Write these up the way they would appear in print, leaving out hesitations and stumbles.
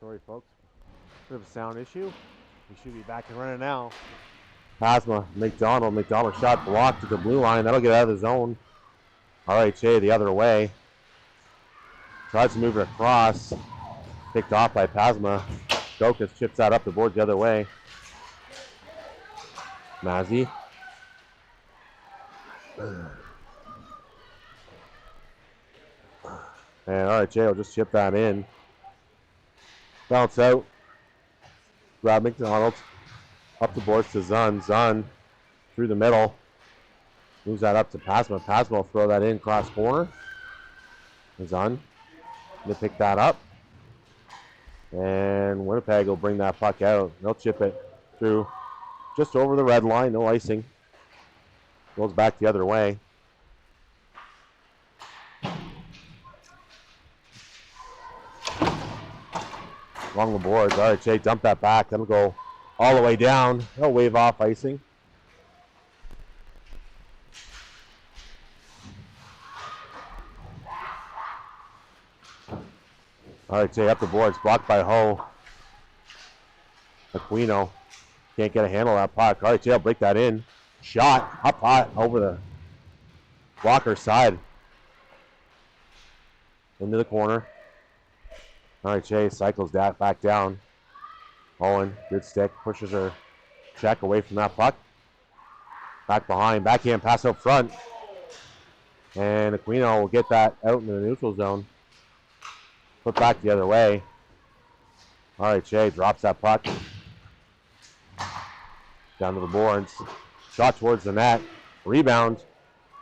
Sorry, folks. Bit of a sound issue. We should be back and running now. Pasma, McDonald shot blocked to the blue line. That'll get out of the zone. RHA the other way. Tries to move it across. Picked off by Pasma. Gokas chips that up the board the other way. Mazzy. And RHA will just chip that in. Bounce out. Grab McDonald. Up the boards to Zun. Zun through the middle. Moves that up to Pasma. Pasma will throw that in cross corner. Zun. They pick that up. And Winnipeg will bring that puck out. They'll chip it through just over the red line. No icing. Goes back the other way. Along the boards. RHA dump that back. That'll go all the way down. They'll wave off icing. RHA up the boards. Blocked by Ho. Aquino can't get a handle on that puck. RHA will break that in. Shot up hot over the blocker side. Into the corner. RHA cycles that back down. Owen, good stick, pushes her check away from that puck. Back behind, backhand pass up front. And Aquino will get that out into the neutral zone. Put back the other way. RHA drops that puck. Down to the boards. Shot towards the net. Rebound.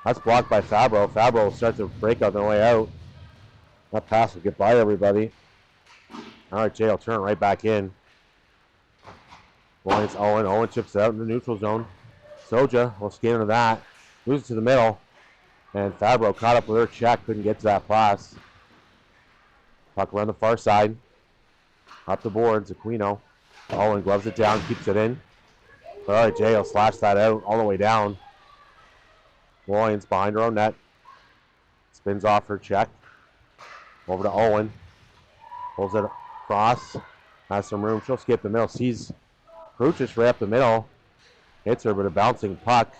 That's blocked by Fabro. Fabro will start to break on the way out. That pass will get by everybody. RHA will turn it right back in. Well, it's Owen. Owen chips it out in the neutral zone. Soja will skate into that. Moves it to the middle. And Fabro caught up with her check. Couldn't get to that pass. Puck around the far side. Up the boards. Aquino. Owen gloves it down. Keeps it in. But RHA will slash that out all the way down. Williams behind her own net. Spins off her check. Over to Owen. Pulls it across. Has some room. She'll skip the middle. Sees Kruchich right up the middle. Hits her, but a bouncing puck.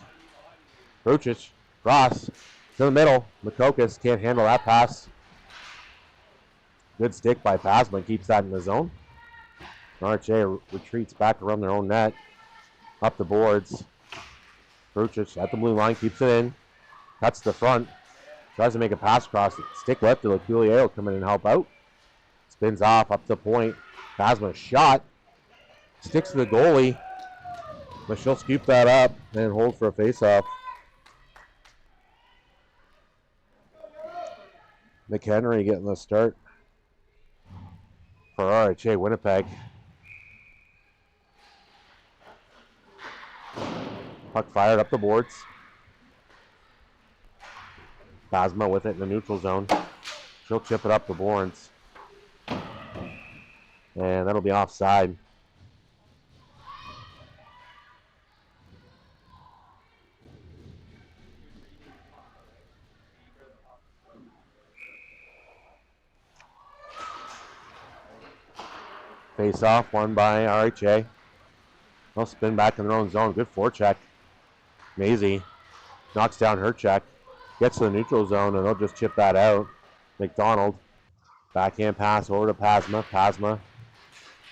Kruchich cross to the middle. Makokas can't handle that pass. Good stick by Pasma. Keeps that in the zone. RHA retreats back around their own net. Up the boards. Kruchich at the blue line. Keeps it in. Cuts the front. Tries to make a pass across. Stick left to Laculier will come in and help out. Spins off up the point. Pasma shot. Sticks to the goalie. But she'll scoop that up and hold for a face-off. McHenry getting the start for RHA Winnipeg. Puck fired up the boards. Pasma with it in the neutral zone. She'll chip it up the boards. And that'll be offside. Face off, won by RHA. They'll spin back in their own zone. Good forecheck. Maisie knocks down her check. Gets to the neutral zone, and they'll just chip that out. McDonald. Backhand pass over to Pasma. Pasma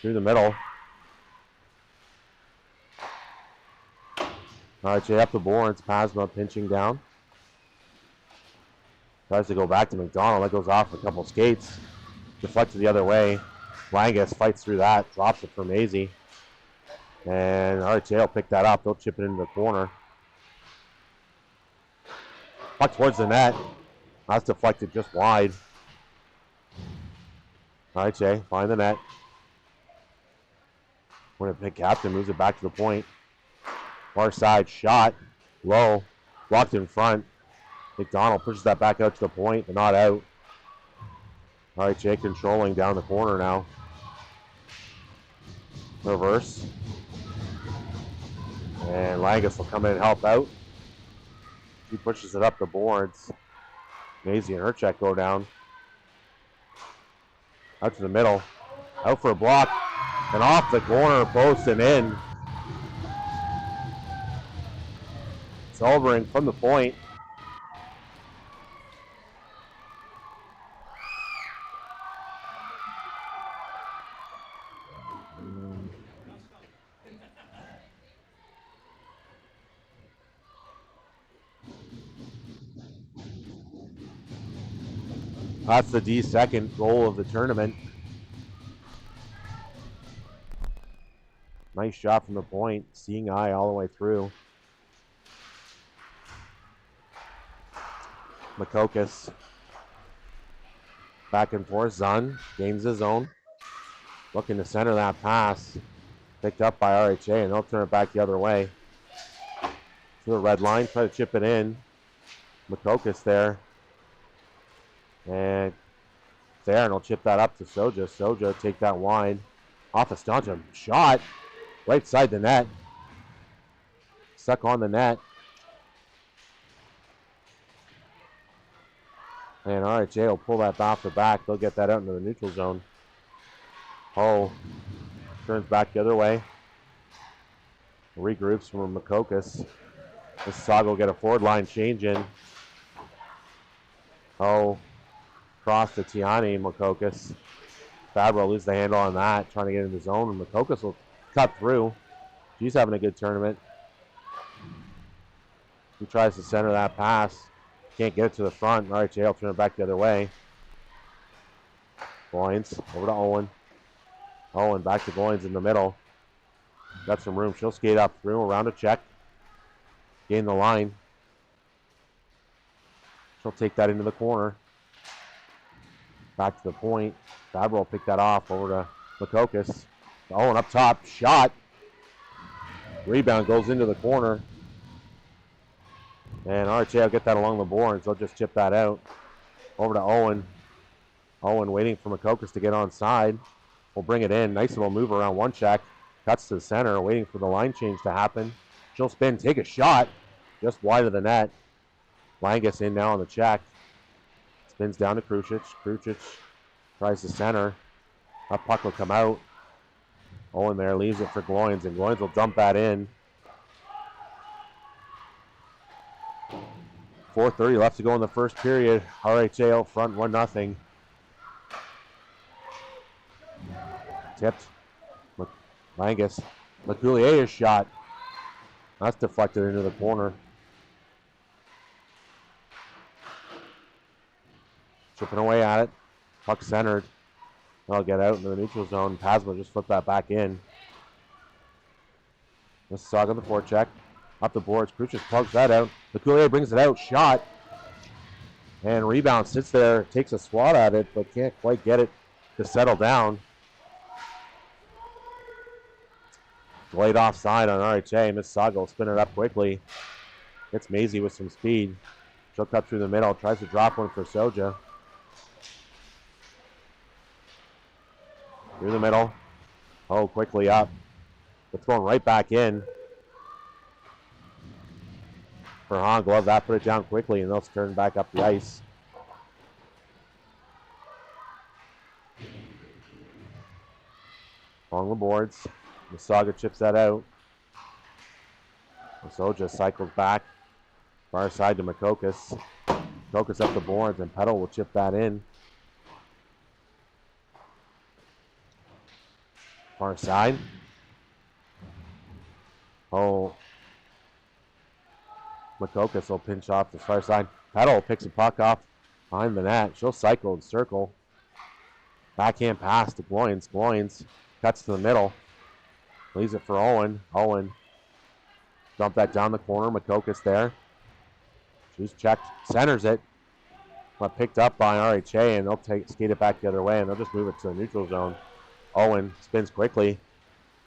through the middle. RHA up the boards. Pasma pinching down. Tries to go back to McDonald. That goes off a couple skates. Deflected the other way. Langus fights through that. Drops it for Maisie. And RHA will pick that up. They'll chip it into the corner. Puck towards the net. That's deflected just wide. RHA find the net. Winnipeg captain moves it back to the point. Far side shot. Low. Blocked in front. McDonald pushes that back out to the point, but not out. RHA controlling down the corner now. Reverse. And Langus will come in and help out. She pushes it up the boards. Maisie and her check go down. Out to the middle. Out for a block. And off the corner post and in. Solvering from the point. That's the D's second goal of the tournament. Nice shot from the point. Seeing eye all the way through. Makokis. Back and forth. Zun gains his own. Looking to center that pass. Picked up by RHA, and they'll turn it back the other way. To the red line. Try to chip it in. Makokis there. And there, and he'll chip that up to Soja. Soja take that wide. Off a Stancha shot. Right side the net. Stuck on the net. And RHA will pull that off the back. They'll get that out into the neutral zone. Oh, turns back the other way. Regroups from Makokis. Mississauga will get a forward line change in. Oh, cross to Tiani, Makokis. Fabro will lose the handle on that, trying to get in the zone, and Makokis will cut through. She's having a good tournament. He tries to center that pass. Can't get it to the front. RHA will turn it back the other way. Goins over to Owen. Owen back to Goins in the middle. Got some room. She'll skate up through, around a check. Gain the line. She'll take that into the corner. Back to the point. Fabro will pick that off over to Makokis. Owen up top. Shot. Rebound goes into the corner. And RHA will get that along the boards. They'll just chip that out. Over to Owen. Owen waiting for Makokis to get on side. We'll bring it in. Nice little move around one check. Cuts to the center, waiting for the line change to happen. She'll spin, take a shot. Just wide of the net. Langus in now on the check. Spins down to Krucic. Krucic tries to center. That puck will come out. Owen there leaves it for Gloins, and Gloins will dump that in. 4:30 left to go in the first period. RHA out front 1-0. Tipped. Langus. Lecoulier's shot. That's deflected into the corner. Chipping away at it. Puck centered. They'll get out into the neutral zone. Pasma just flipped that back in. Mississauga on the forecheck. Up the boards. Krucic plugs that out. Lecoullier brings it out. Shot. And rebound sits there. Takes a swat at it, but can't quite get it to settle down. Delayed offside on RHA. Mississauga will spin it up quickly. Gets Maisie with some speed. She'll cut through the middle. Tries to drop one for Soja. Through the middle. Oh, quickly up. But thrown right back in. Pharand glove that, put it down quickly, and they'll turn back up the ice. Along the boards. Mississauga chips that out. Soja cycles back. Far side to Makokis. Makokis up the boards, and Petal will chip that in. Far side. Oh. Makokis will pinch off the far side. Petal picks a puck off behind the net. She'll cycle and circle. Backhand pass to Gloins. Gloins cuts to the middle. Leaves it for Owen. Owen. Dump that down the corner. Makokis there. She's checked. Centers it. But picked up by RHA, and they'll skate it back the other way, and they'll just move it to the neutral zone. Owen spins quickly.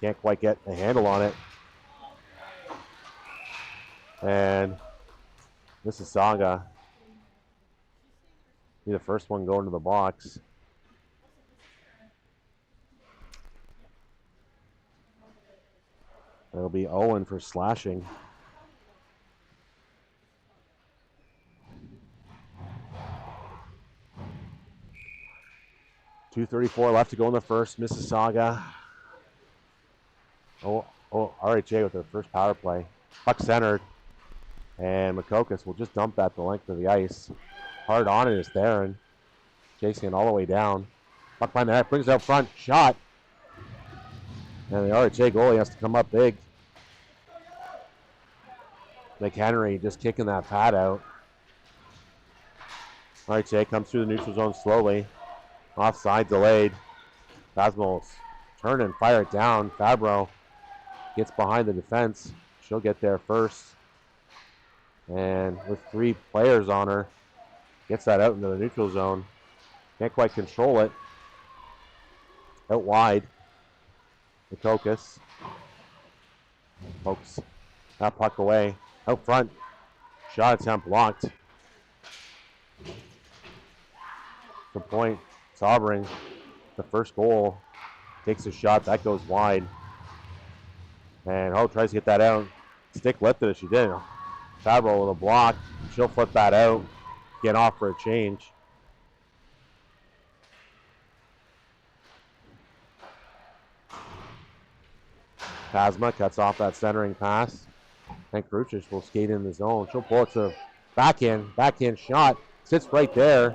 Can't quite get a handle on it. And Mississauga be the first one going to the box. It'll be Owen for slashing. 2:34 left to go in the first. Mississauga. RHA with their first power play. Puck centered. And Makokas will just dump that the length of the ice. Hard on it is Theron. Chasing it all the way down. Puck behind the net. Brings it out front. Shot. And the RHA goalie has to come up big. McHenry just kicking that pad out. RHA comes through the neutral zone slowly. Offside delayed. Cosmos turn and fire it down. Fabro gets behind the defense. She'll get there first. And with 3 players on her, gets that out into the neutral zone. Can't quite control it. Out wide. Makokas pokes that puck away. Out front. Shot attempt blocked. The point. Sobering. The first goal. Takes a shot. That goes wide. And tries to get that out. Stick lifted as she did. Fabro with a block. She'll flip that out. Get off for a change. Kazma cuts off that centering pass. And Kruchich will skate in the zone. She'll pull it to backhand shot. Sits right there.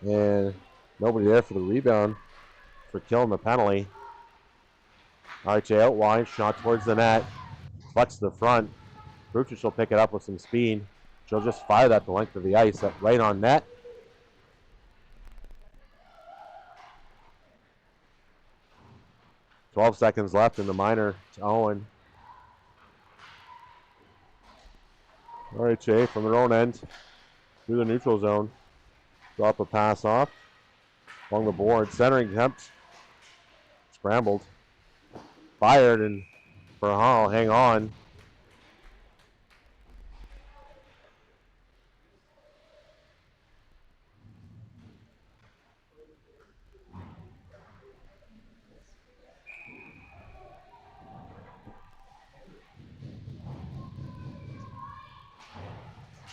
And nobody there for the rebound for killing the penalty. RHA out wide, shot towards the net. Flex to the front. Kruchich will pick it up with some speed. She'll just fire that the length of the ice, right on net. "12 seconds left in the minor to Owen. RHA from their own end through the neutral zone. Drop a pass off along the board. Centering attempt. Scrambled. Fired, and Farhan will hang on.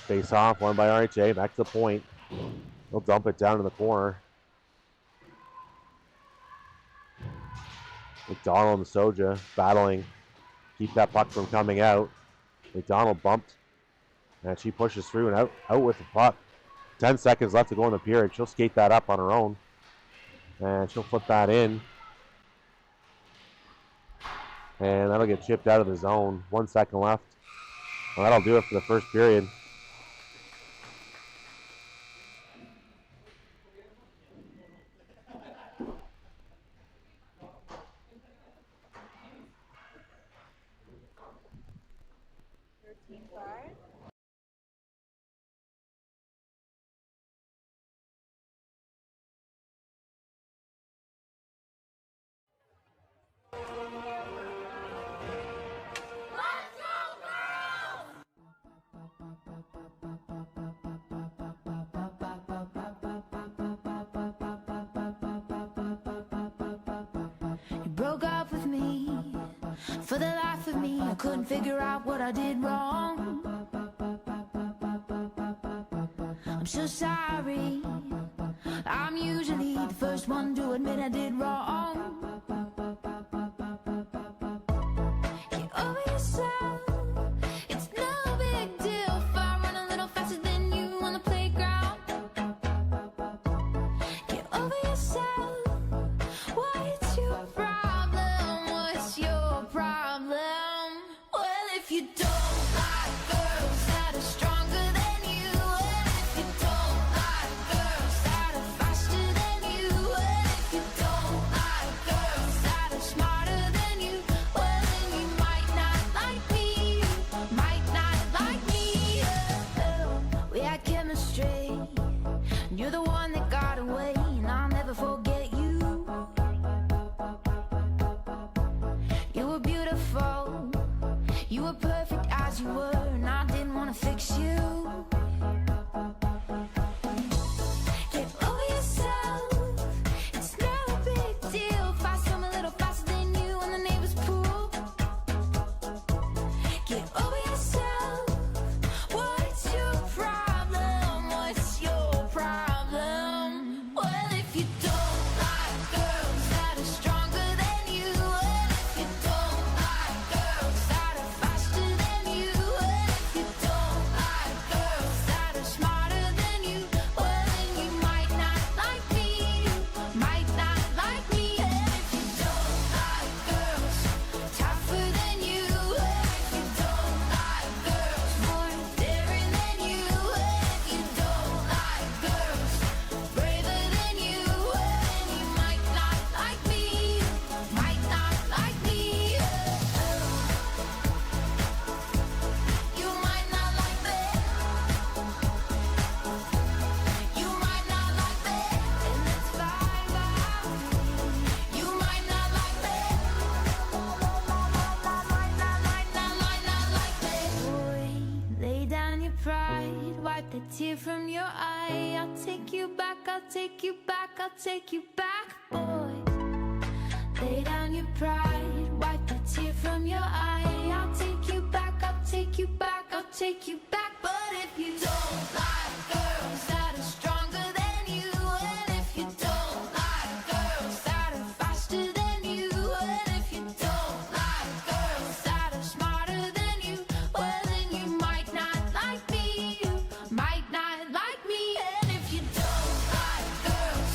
Face off, won by RHA, back to the point. He'll dump it down in the corner. McDonald and Soja battling. Keep that puck from coming out. McDonald bumped. And she pushes through and out with the puck. 10 seconds left to go in the period. She'll skate that up on her own. And she'll flip that in. And that'll get chipped out of the zone. 1 second left. Well, that'll do it for the first period. For the life of me, I couldn't figure out what I did wrong. I'm so sorry. I'm usually the first one to admit I did wrong. Get over yourself. It's no big deal if I run a little faster than you on the playground. Get over yourself. What's your problem? What's your problem? Well, if you don't like girls that are stronger than you, and if you don't like girls that are faster than you, and if you don't like girls that are smarter than you, well, then you might not like me, might not like me. We had chemistry, and you're the one that got away, and I'll never forget you. You were beautiful, you were perfect as you were, and I didn't want to fix you. Get over yourself. It's no big deal if I swim a little faster than you in the neighbor's pool. Get over yourself. What's your problem? What's your problem? Well, if you don't wipe the tear from your eye. I'll take you back, I'll take you back, I'll take you back, boy. Lay down your pride, wipe the tear from your eye. I'll take you back, I'll take you back, I'll take you back. But if you don't like girls that are stronger than you, and if you don't like girls that are faster than you, and if you don't like girls that are smarter than you, well then you might not like me, you might not like me. And if you don't like girls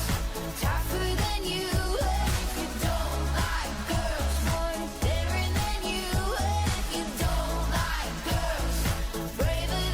tougher than you, and if you don't like girls more daring than you, and if you don't like girls braver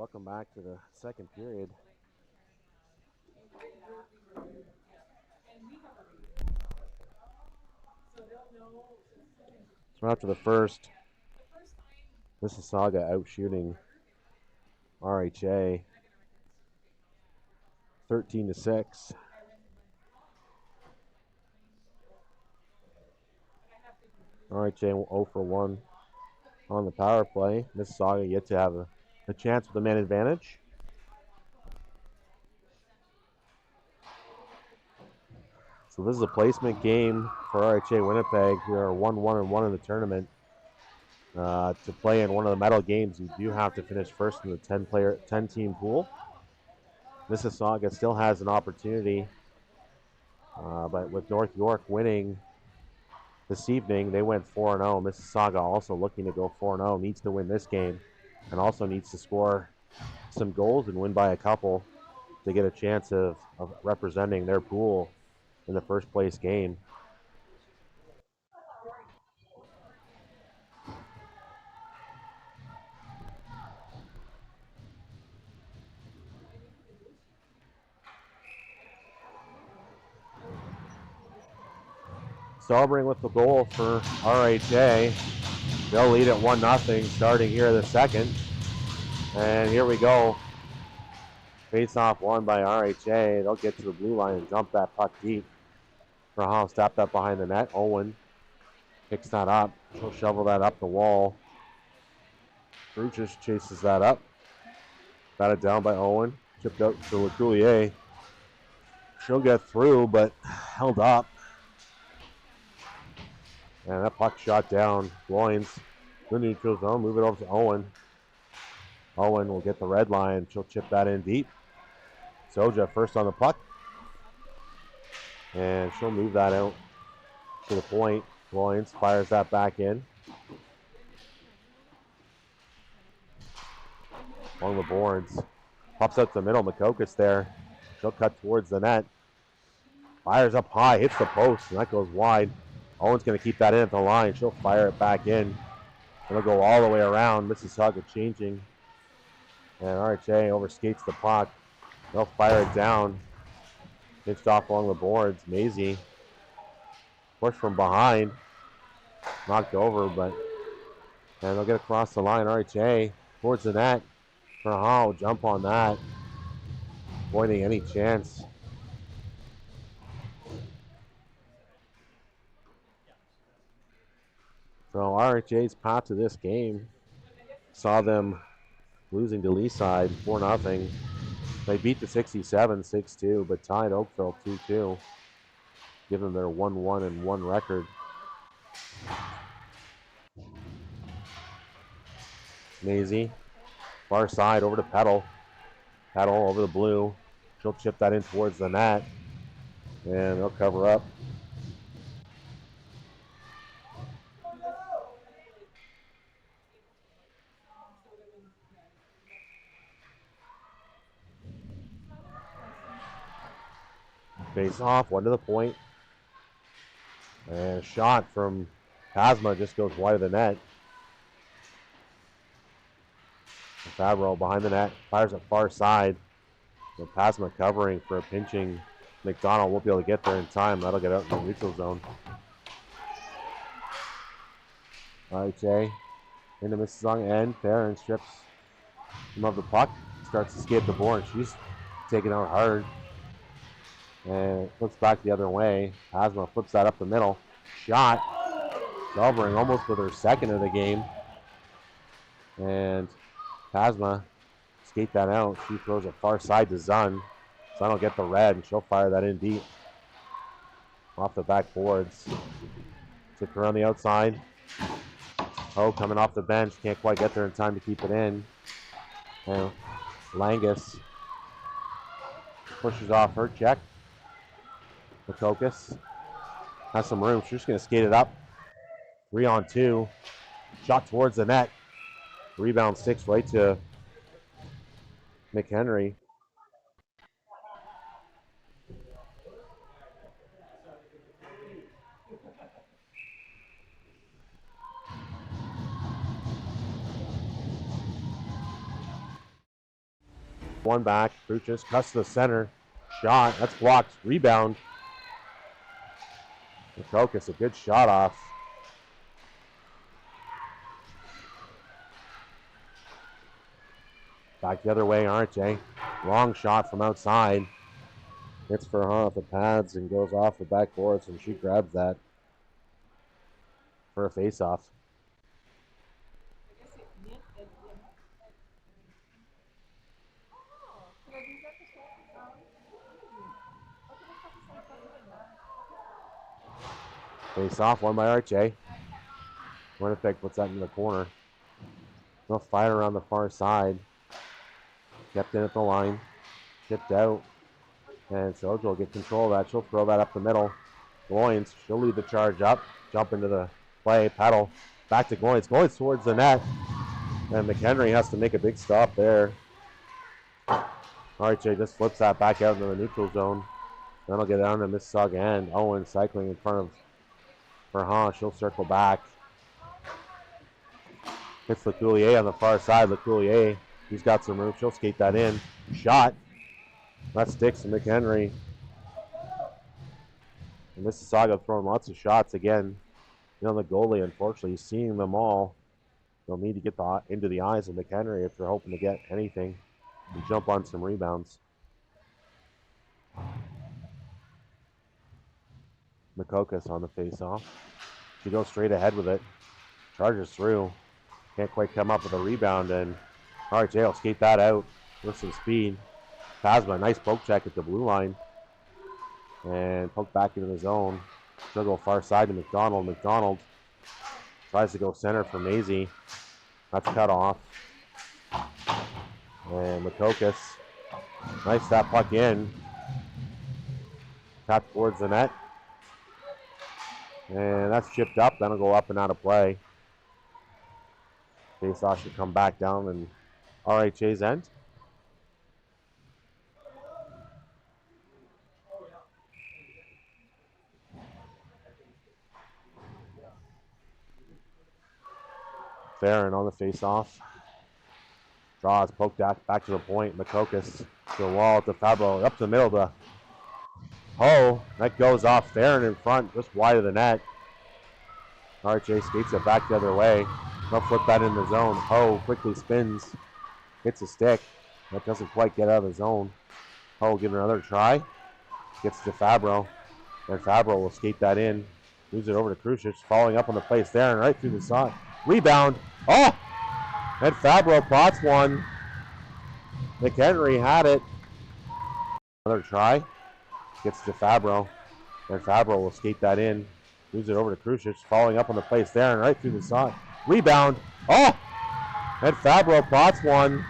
Welcome back to the second period. So after the first, Mississauga out shooting RHA 13-6. RHA 0 for 1 on the power play. Mississauga yet to have a chance with the man advantage. So this is a placement game for RHA Winnipeg, who are 1-1-1 in the tournament. To play in one of the medal games, you do have to finish first in the 10-team pool. Mississauga still has an opportunity, but with North York winning this evening, they went 4-0. Mississauga also looking to go 4-0, needs to win this game, and also needs to score some goals and win by a couple to get a chance of representing their pool in the first place game. Sobering with the goal for RHA. They'll lead at 1-0 starting here in the second. And here we go. Face off won by RHA. They'll get to the blue line and jump that puck deep. Rahal stopped up behind the net. Owen picks that up. She'll shovel that up the wall. Bruches chases that up. Batted down by Owen. Chipped out to LeCoulier. She'll get through, but held up. And that puck shot down. Loins, the neutral zone. Move it over to Owen. Owen will get the red line. She'll chip that in deep. Soja first on the puck. And she'll move that out to the point. Loins fires that back in. Along the boards. Pops up the middle. Makokas there. She'll cut towards the net. Fires up high. Hits the post. And that goes wide. Owen's going to keep that in at the line. She'll fire it back in. It'll go all the way around. Mississauga changing. And RHA overskates the puck. They'll fire it down. Pitched off along the boards. Maisie. Push from behind. Knocked over, but. And they'll get across the line. RHA towards the net. Rahal jump on that. Avoiding any chance. So RHA's path to this game saw them losing to Leaside 4-0. They beat the 67 6-2, but tied Oakville 2-2, giving them their 1-1-1 record. Maisie, far side over to Petal. Petal over the blue. She'll chip that in towards the net, and they'll cover up. Face off, one to the point. And a shot from Pasma just goes wide of the net. Favreau behind the net, fires it far side. And Pasma covering for a pinching. McDonald won't be able to get there in time. That'll get out in the neutral zone. RHA into Mississauga end. Farand strips him of the puck. Starts to skate the board. She's taken out hard. And flips back the other way. Pasma flips that up the middle. Shot. Delvering almost with her second of the game. And Pasma skate that out. She throws it far side to Zun. Zun will get the red and she'll fire that in deep. Off the back boards. Took her on the outside. Oh, coming off the bench. Can't quite get there in time to keep it in. And Langus pushes off her check. Makokas has some room. She's just going to skate it up. 3-on-2. Shot towards the net. Rebound sticks right to McHenry. One back. Crucius cuts to the center. Shot. That's blocked. Rebound. Micocus, a good shot off. Back the other way, RJ. Long shot from outside. Hits for off the pads and goes off the backboards, and she grabs that for a face-off. Face-off, won by RJ. Winnipeg puts that in the corner. No fight around the far side. Kept in at the line. Tipped out. And Sojo will get control of that. She'll throw that up the middle. Goins, she'll lead the charge up. Jump into the play. Paddle. Back to Goins. Goins towards the net. And McHenry has to make a big stop there. RJ just flips that back out into the neutral zone. Then he'll get down to Mississauga end. Owen cycling in front of Pharand. She'll circle back. Hits LeCoulier on the far side. LeCoulier, he's got some room. She'll skate that in. Shot. That sticks to McHenry. And Mississauga throwing lots of shots again. You know, the goalie, unfortunately, seeing them all. They'll need to get into the eyes of McHenry if they're hoping to get anything and jump on some rebounds. Micocus on the face-off. She goes straight ahead with it. Charges through. Can't quite come up with a rebound, and RJ will skate that out with some speed. Phasma, nice poke check at the blue line. And poke back into the zone. She'll go far side to McDonald. McDonald tries to go center for Maisie. That's cut off. And Micocus, nice that puck in. Tap towards the net. And that's chipped up. That'll go up and out of play. Face-off should come back down in RHA's end. Farand on the face-off. Draws, poke back to the point. Micocus to the wall to Fabro. Up to the middle to Ho. That goes off. Farand in front, just wide of the net. RHA skates it back the other way. They'll flip that in the zone. Ho quickly spins. Hits a stick. That doesn't quite get out of the zone. Ho will give it another try. Gets to Fabro. And Fabro will skate that in. Moves it over to Crucius. Following up on the place there and right through the side. Rebound. Oh! And Fabro pots one. McHenry had it. Another try. Gets to Fabro. And Fabro will skate that in. Moves it over to Crucius. Following up on the place there and right through the side. Rebound. Oh! And Fabro pots one.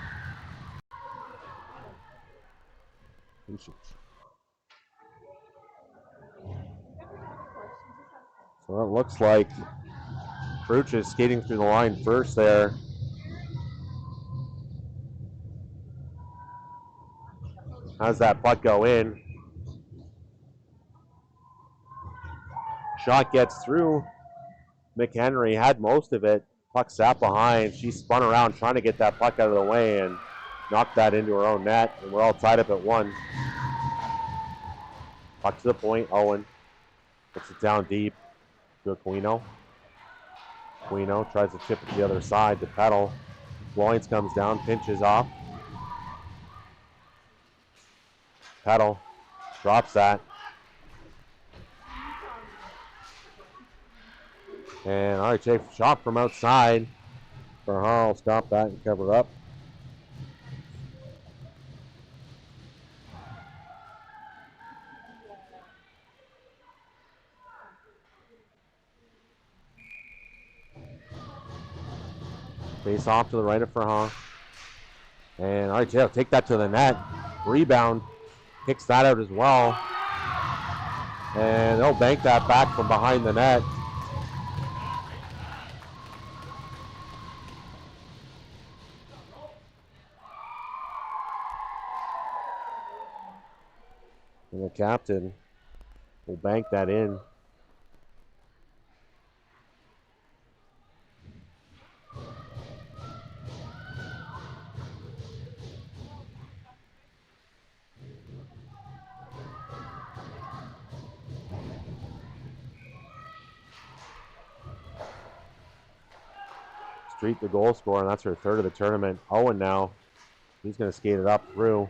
So it looks like Crucius skating through the line first there. How's that puck go in? Shot gets through. McHenry had most of it. Puck sat behind. She spun around trying to get that puck out of the way and knocked that into her own net. And we're all tied up at 1. Puck to the point. Owen puts it down deep to Aquino. Aquino tries to chip it the other side to Petal. Loins comes down, pinches off. Petal drops that. And RHA shot from outside. Farhan will stop that and cover up. Face off to the right of Farhan. And RHA will take that to the net. Rebound. Kicks that out as well. And they'll bank that back from behind the net. And the captain will bank that in. Street, the goal scorer, and that's her third of the tournament. Owen now. He's going to skate it up through.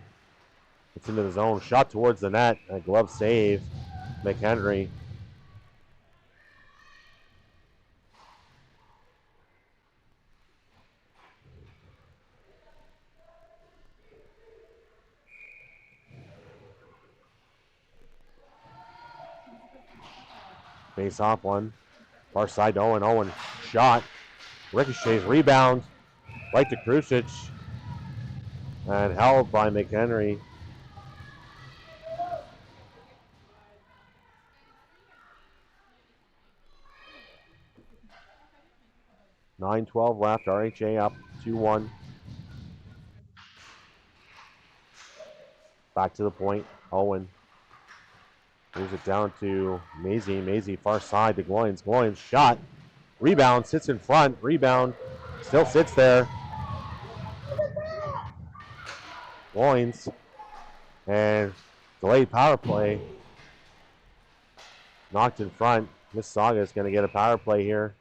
It's into the zone. Shot towards the net. A glove save. McHenry. Face off one. Far side to Owen. Owen shot. Ricochets. Rebound. Right to Krusic. And held by McHenry. .9:12 left. RHA up 2-1. Back to the point. Owen. Moves it down to Maisie. Maisie far side to Gloins. Gloins shot. Rebound. Sits in front. Rebound. Still sits there. Gloins. And delayed power play. Knocked in front. Mississauga is going to get a power play here.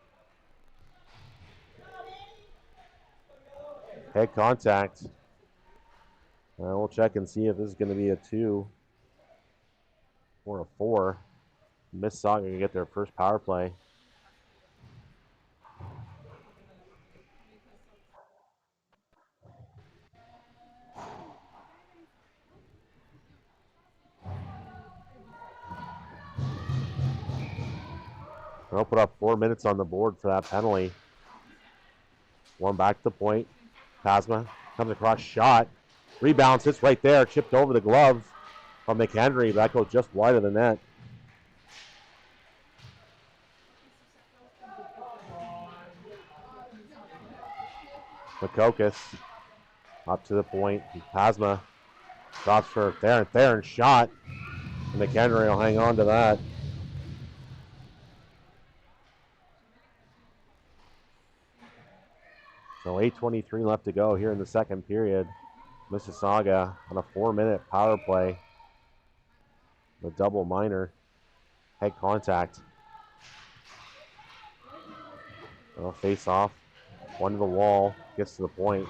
Head contact. We'll check and see if this is going to be a 2 or a 4. Mississauga can get their first power play. They'll put up 4 minutes on the board for that penalty. One back to the point. Pasma comes across, shot. Rebound sits right there, chipped over the glove from McHenry. That goes just wide of the net. Makokis up to the point. Pasma drops for Theron. Theron shot. McHenry will hang on to that. So 8:23 left to go here in the second period. Mississauga on a 4-minute power play. The double minor. Head contact. Face off. One to the wall. Gets to the point.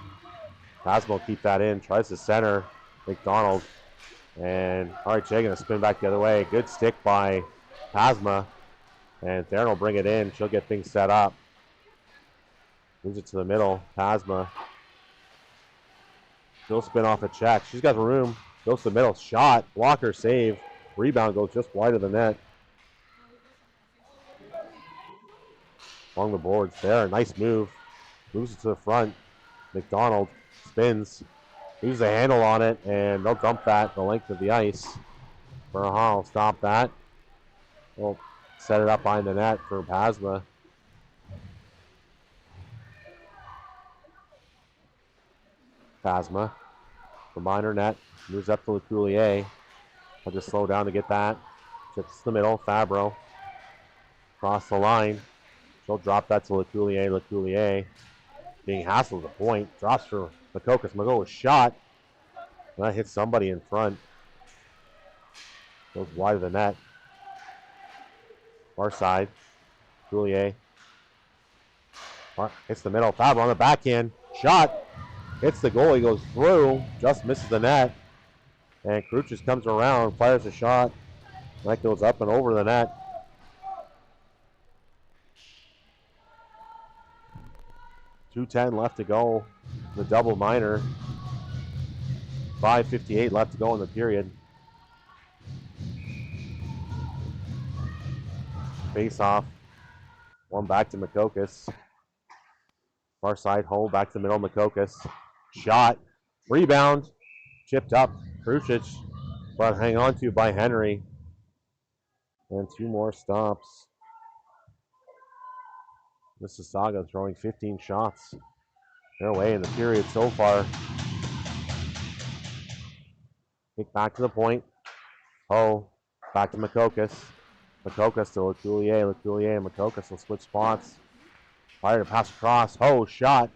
Pasma will keep that in. Tries to center. McDonald. And RHA going to spin back the other way. Good stick by Pasma. And Theron will bring it in. She'll get things set up. Moves it to the middle. Pasma. She'll spin off a check. She's got room. Goes to the middle. Shot. Blocker save. Rebound goes just wide of the net. Along the boards there. Nice move. Moves it to the front. McDonald spins. Leaves a handle on it, and they'll dump that the length of the ice. Burhan will stop that. We'll set it up behind the net for Pasma. Pasma from minor net. Moves up to LeCoulier. I'll just slow down to get that. Chips to the middle. Fabro. Across the line. She'll drop that to LeCoulier. LeCoulier being hassled at the point. Drops for Makokis. Makokis shot. And that hits somebody in front. Goes wide of the net. Far side. LeCoulier. Hits the middle. Fabro on the backhand. Shot. Hits the goal. He goes through. Just misses the net. And Kruchis comes around. Fires a shot. That goes up and over the net. .210 left to go. The double minor. 5:58 left to go in the period. Face off. One back to Makokis. Far side hold. Back to the middle. Makokis. Shot. Rebound. Chipped up. Krucic. But hang on to by Henry. And 2 more stops. Mississauga throwing 15 shots their way in the period so far. Kick back to the point. Back to Makokis. Makokis to LeCoulier. LeCoulier and Makokis will switch spots. Fire to pass across. Shot.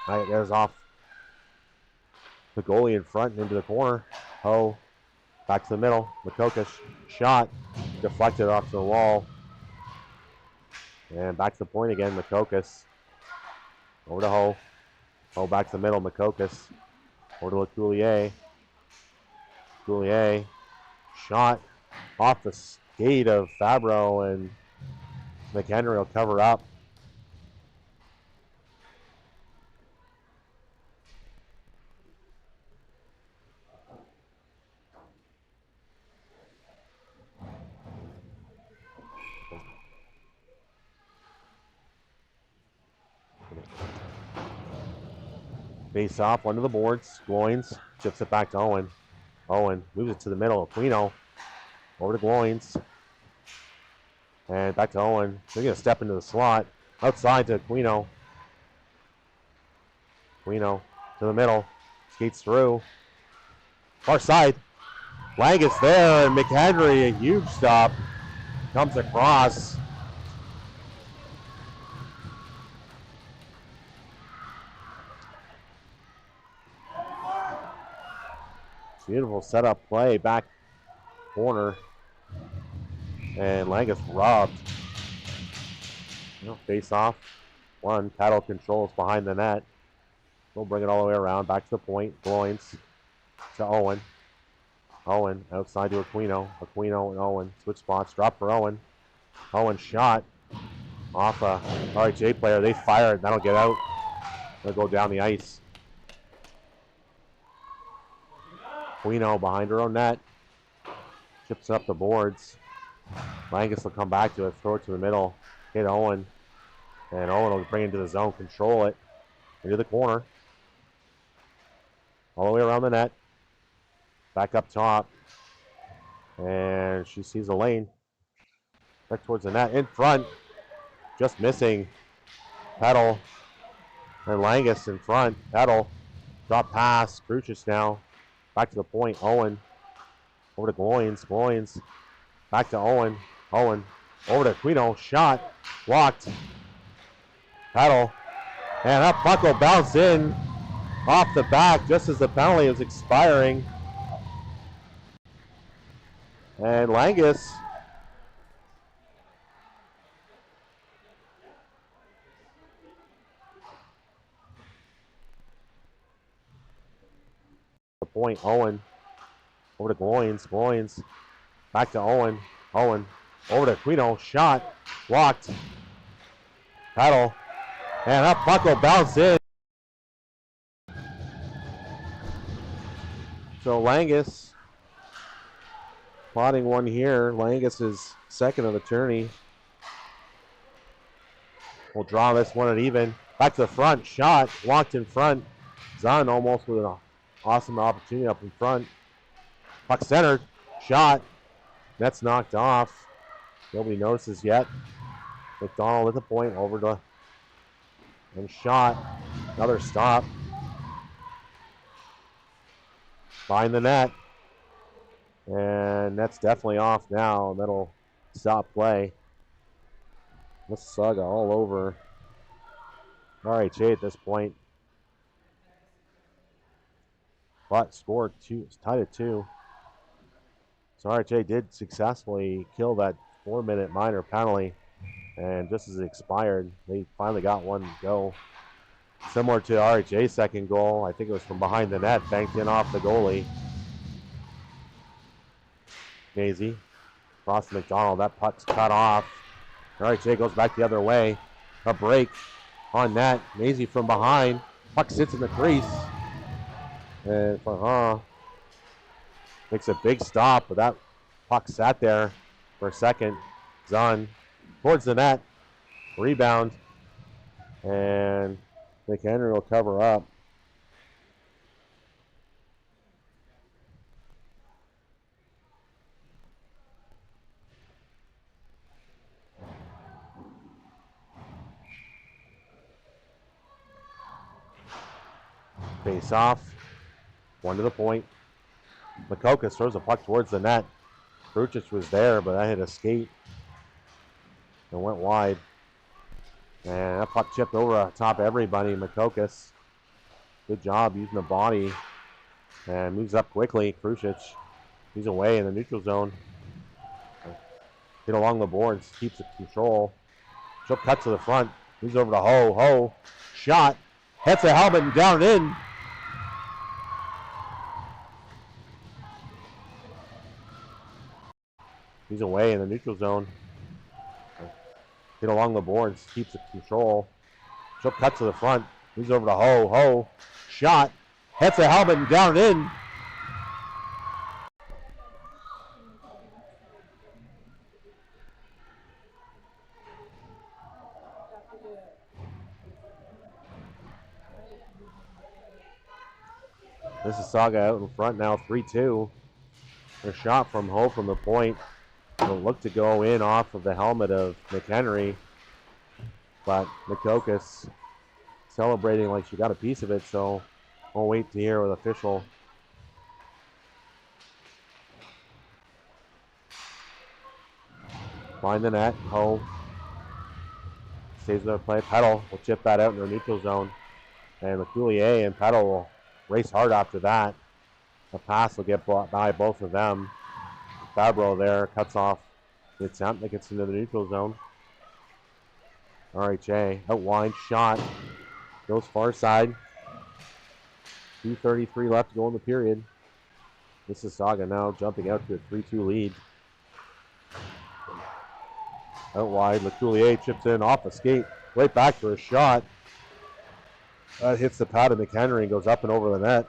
It goes off the goalie in front and into the corner. Back to the middle. Makokis shot. Deflected off the wall. And back to the point again, Makokis. Over to Ho. Ho back to the middle. Makokis. Over to Coulier. Coulier. Shot off the skate of Fabro, and McHenry will cover up. Face off, one to the boards. Gloins chips it back to Owen. Owen moves it to the middle. Aquino over to Gloins. And back to Owen. They're going to step into the slot. Outside to Aquino. Aquino to the middle. Skates through. Far side. Langus there, and McHenry, a huge stop. Comes across. Beautiful setup play, back corner. And Langus robbed. Face off. One, paddle controls behind the net. We'll bring it all the way around, back to the point. Gloins to Owen. Owen outside to Aquino. Aquino and Owen. Switch spots, drop for Owen. Owen shot off a RHA player. They fire it, that'll get out. They'll go down the ice. Aquino behind her own net. Chips up the boards. Langus will come back to it, throw it to the middle. Hit Owen. And Owen will bring it into the zone, control it. Into the corner. All the way around the net. Back up top. And she sees a lane. Back towards the net. In front. Just missing. Pedal. And Langus in front. Pedal. Drop pass. Crucius now. Back to the point. Owen. Over to Gloins. Gloins. Back to Owen. Owen. Over to Aquino. Shot. Blocked. Pedal. And that puck will bounce in off the back just as the penalty is expiring. And Langus the point. Owen over to Gloins. Gloins back to Owen. Owen over to Aquino. Shot blocked. Paddle. And that puck will bounce in. So Langus plotting one here. Langus is second of the tourney. We'll draw this one at even. Back to the front. Shot blocked in front. Zahn almost with an awesome opportunity up in front. Puck centered. Shot. Net's knocked off. Nobody notices yet. McDonald at the point. Over to and shot. Another stop. Behind the net. And net's definitely off now. And that'll stop play. Mississauga all over RHA at this point. But scored two, it's tied at 2. So RHA did successfully kill that 4-minute minor penalty. And just as it expired, they finally got one go. Similar to RHA's second goal, I think it was from behind the net, banked in off the goalie. Maisie, across to McDonald, that puck's cut off. RHA goes back the other way. A break on net. Maisie from behind. Puck sits in the crease. And makes a big stop, but that puck sat there for a second. Zahn towards the net. Rebound. And McHenry will cover up. Face off. One to the point. Makokis throws a puck towards the net. Crucius was there, but that hit a skate and went wide. And that puck chipped over top everybody. Makokis, good job using the body and moves up quickly. Crucius, he's away in the neutral zone. Hit along the boards, keeps it control. She'll cut to the front. He's over to Ho. Ho. Shot. Hits the helmet and down and in. He's away in the neutral zone. Hit along the boards. Keeps the control. She'll cut to the front. He's over to Ho. Ho. Shot. Hits the helmet and down and in. Mississauga out in front now, 3-2. A shot from Ho from the point. It'll look to go in off of the helmet of McHenry. But McCocus celebrating like she got a piece of it, so we'll wait to hear with official. Find the net. Ho stays with her play. Petal will chip that out in her neutral zone. And LeCoulier and Petal will race hard after that. The pass will get by both of them. Fabro there cuts off the attempt that gets into the neutral zone. RHA outwind shot. Goes far side. 2:33 left to go in the period. Mississauga now jumping out to a 3-2 lead. Out wide, LeCoulier chips in off the skate. Right back for a shot. That hits the pad of McHenry and goes up and over the net.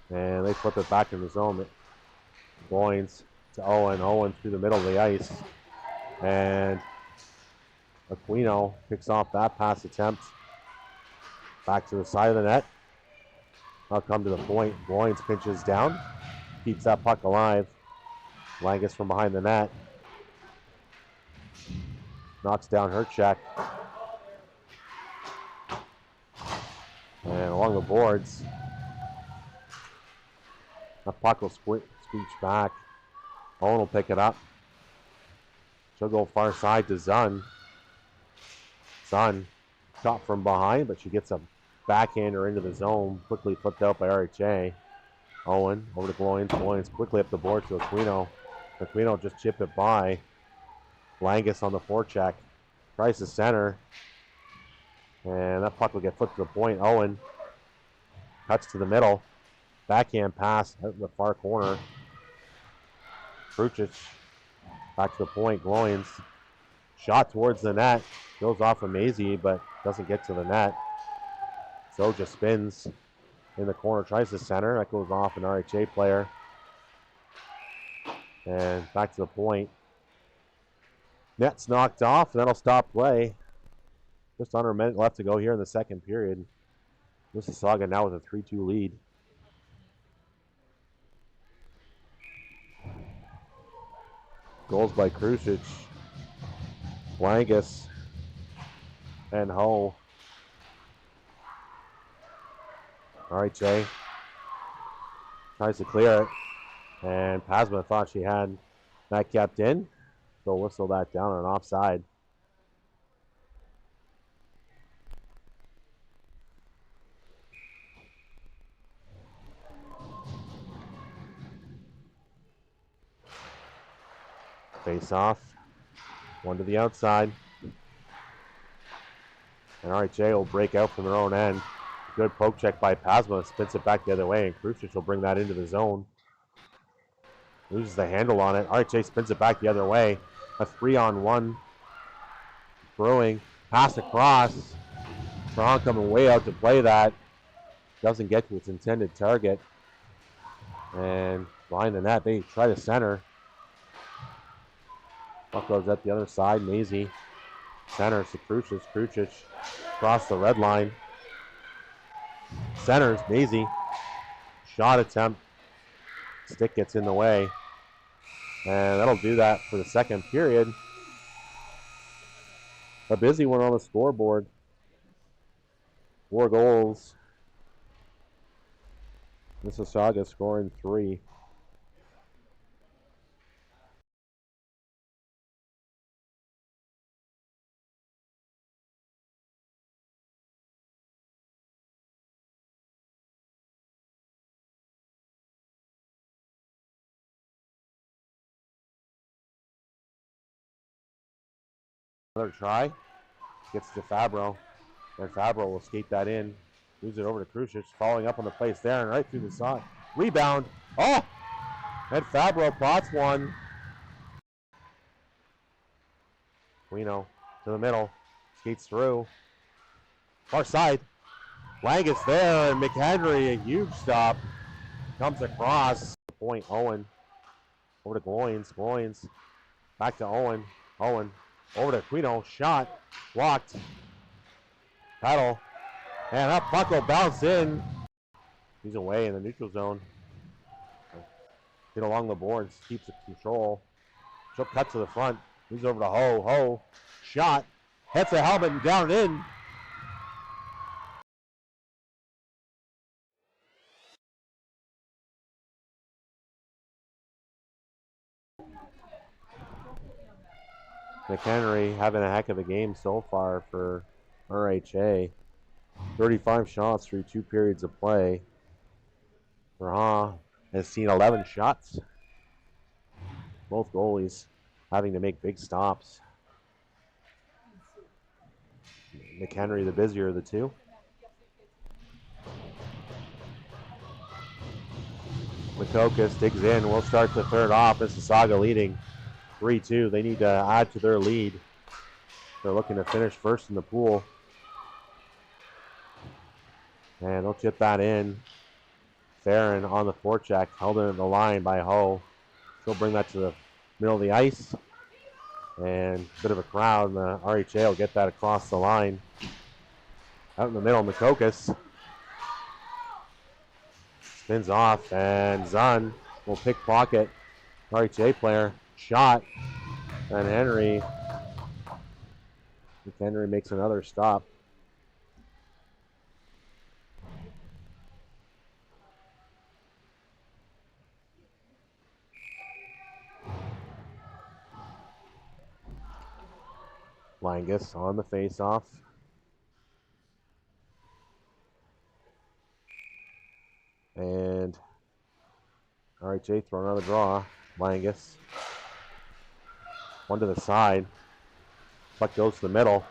And they flip it back in the zone. Goins to Owen. Owen through the middle of the ice. And Aquino picks off that pass attempt. Back to the side of the net. I'll come to the point. Goins pinches down. Keeps that puck alive. Langus from behind the net. Knocks down Herchak. And along the boards. That puck will screech back. Owen will pick it up. She'll go far side to Zun. Zun shot from behind, but she gets a backhander into the zone. Quickly flipped out by RHA. Owen over to Gloins. Gloins quickly up the board to Aquino. Aquino just chipped it by. Langus on the forecheck. Tries to center. And that puck will get flipped to the point. Owen cuts to the middle. Backhand pass out in the far corner. Krucic back to the point. Gloins shot towards the net. Goes off of Maisie, but doesn't get to the net. Soja spins in the corner. Tries to center. That goes off an RHA player. And back to the point. Net's knocked off, and that'll stop play. Just under a minute left to go here in the second period. Mississauga now with a 3-2 lead. Goals by Krucic, Langus, and Ho. RHA tries to clear it, and Pasma thought she had that kept in. So whistle that down on an offside. Face off. One to the outside. And RHA will break out from their own end. Good poke check by Pasma. Spins it back the other way, and Krucic will bring that into the zone. Loses the handle on it. RHA spins it back the other way. A 3-on-1 brewing. Pass across. Strong coming way out to play that. Doesn't get to its intended target. And behind the net, they try to center. Puck goes up the other side. Maisie centers to Krucic. Krucic across the red line. Centers. Maisie. Shot attempt. Stick gets in the way. And that'll do that for the second period. A busy one on the scoreboard. 4 goals. Mississauga scoring 3. Another try. Gets to Fabro. And Fabro will skate that in. Moves it over to Krucic. Following up on the place there and right through the side. Rebound. Oh! And Fabro plots one. Guino to the middle. Skates through. Far side. Langus there, and McHenry, a huge stop. Comes across. Point, Owen. Over to Gloins. Gloins. Back to Owen. Owen. Over to Guino. Shot. Blocked. Paddle. And that puck will bounce in. He's away in the neutral zone. Get along the boards. Keeps the control. She'll cut to the front. He's over to Ho. Ho. Shot. Hits the helmet and down and in. McHenry having a heck of a game so far for RHA. 35 shots through 2 periods of play. RHA has seen 11 shots. Both goalies having to make big stops. McHenry the busier of the two. Makokas digs in. We'll start the third off. Mississauga leading 3-2. They need to add to their lead. They're looking to finish first in the pool. And they'll chip that in. Farron on the forecheck, held in the line by Ho. She'll bring that to the middle of the ice. And a bit of a crowd, and the RHA will get that across the line. Out in the middle, Makokas spins off, and Zun will pickpocket RHA player. Shot, and Henry makes another stop. Langus on the face-off. And RHA throw another draw. Langus. One to the side. Puck goes to the middle.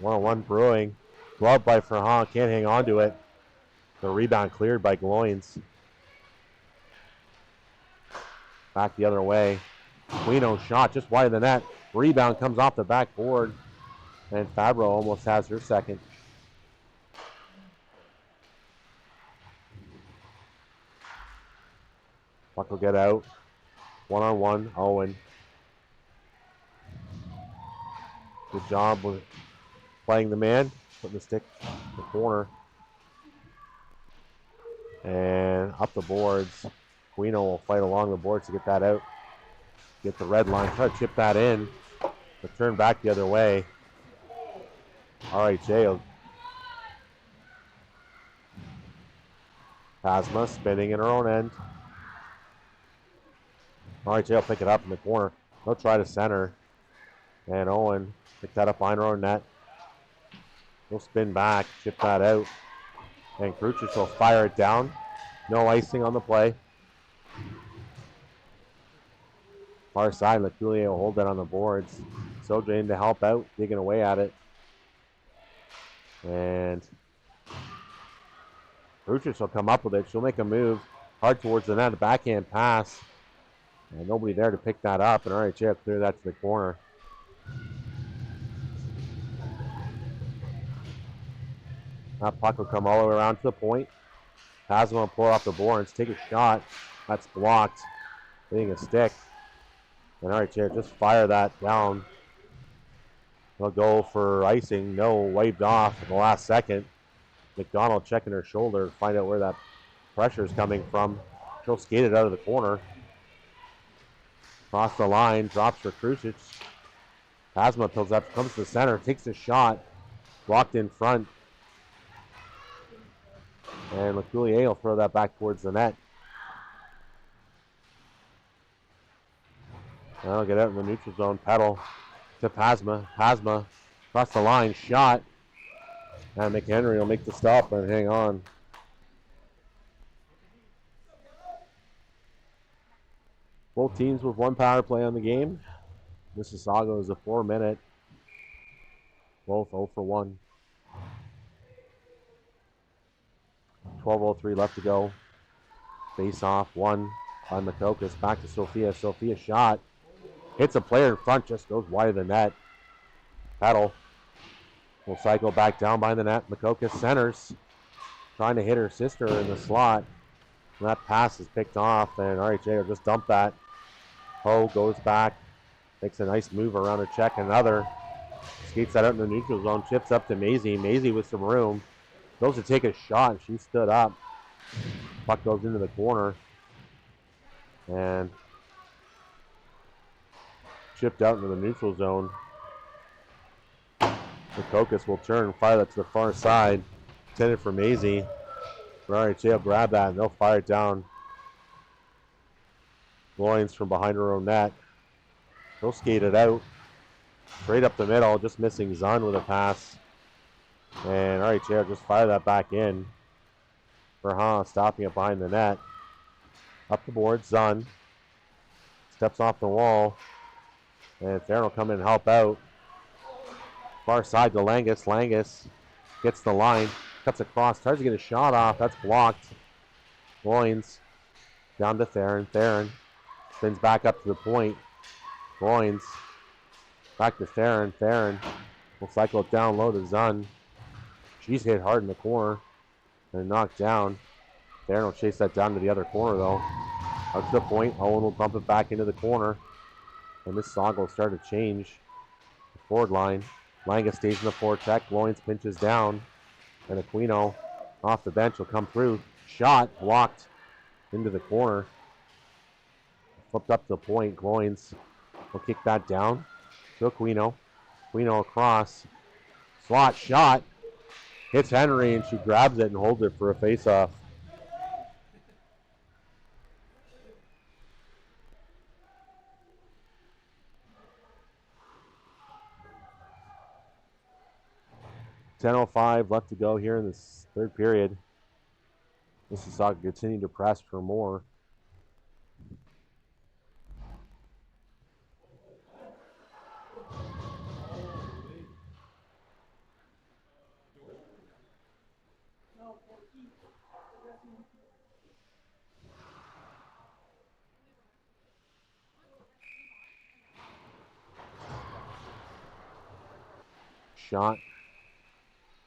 1-on-1 brewing. Glove by Farhan. Can't hang on to it. The rebound cleared by Gloins. Back the other way. Guino shot just wide of the net. Rebound comes off the backboard. And Fabro almost has her second. Puck will get out. 1-on-1. Owen. Good job with playing the man. Putting the stick in the corner. And up the boards. Guino will fight along the boards to get that out. Get the red line. Try to chip that in. But turn back the other way. RHA. Pasma spinning in her own end. RHA will pick it up in the corner. They'll try to center. And Owen pick that up behind her own net. He'll spin back, chip that out. And Krucic will fire it down. No icing on the play. Far side, LeCoulier will hold that on the boards. Soja in to help out, digging away at it. And Krucic will come up with it. She'll make a move hard towards the net, a backhand pass. And nobody there to pick that up, and RHA clear that to the corner. That puck will come all the way around to the point. Pasma will pull off the boards, take a shot. That's blocked. Hitting a stick. And RHA just fire that down. They'll go for icing. No, waved off at the last second. McDonald checking her shoulder to find out where that pressure is coming from. She'll skate it out of the corner. Across the line, drops for Krucic. Pasma pulls up, comes to the center, takes a shot. Blocked in front. And LeCoulier will throw that back towards the net. That'll get out in the neutral zone. Pedal to Pasma. Pasma across the line. Shot. And McHenry will make the stop and hang on. Both teams with one power play on the game. Mississauga is a 4-minute. Both 0 for 1. 12:03 left to go. Face off, 1 by Makokis. Back to Sophia. Sophia shot. Hits a player in front, just goes wide of the net. Petal will cycle back down by the net. Makokis centers. Trying to hit her sister in the slot. And that pass is picked off, and RHA will just dump that. Ho goes back. Makes a nice move around a check. Another. Skates that out in the neutral zone. Chips up to Maisie. Maisie with some room. Goes to take a shot, and she stood up. Puck goes into the corner. And chipped out into the neutral zone. Makokis will turn and fire that to the far side. Intended for Maisie. RHA will grab that, and they'll fire it down. Loins from behind her own net. They'll skate it out. Straight up the middle, just missing Zahn with a pass. And RHA will just fire that back in. Verhaan stopping it behind the net. Up the board, Zahn. Steps off the wall. And Farron will come in and help out. Far side to Langus. Langus gets the line. Cuts across. Tries to get a shot off. That's blocked. Loins down to Theron. Theron spins back up to the point. Loins back to Theron. Theron will cycle it down low to Zahn. She's hit hard in the corner and knocked down. Theron will chase that down to the other corner though. Out to the point. Owen will bump it back into the corner. And this Mississauga will start to change the forward line. Langus stays in the forecheck. Loins pinches down. And Aquino off the bench will come through. Shot blocked into the corner. Flipped up to the point. Loins will kick that down to Aquino. Aquino across. Slot shot. Hits Henry and she grabs it and holds it for a face-off. .10:05 left to go here in this third period. Mississauga continuing to press for more. Shot.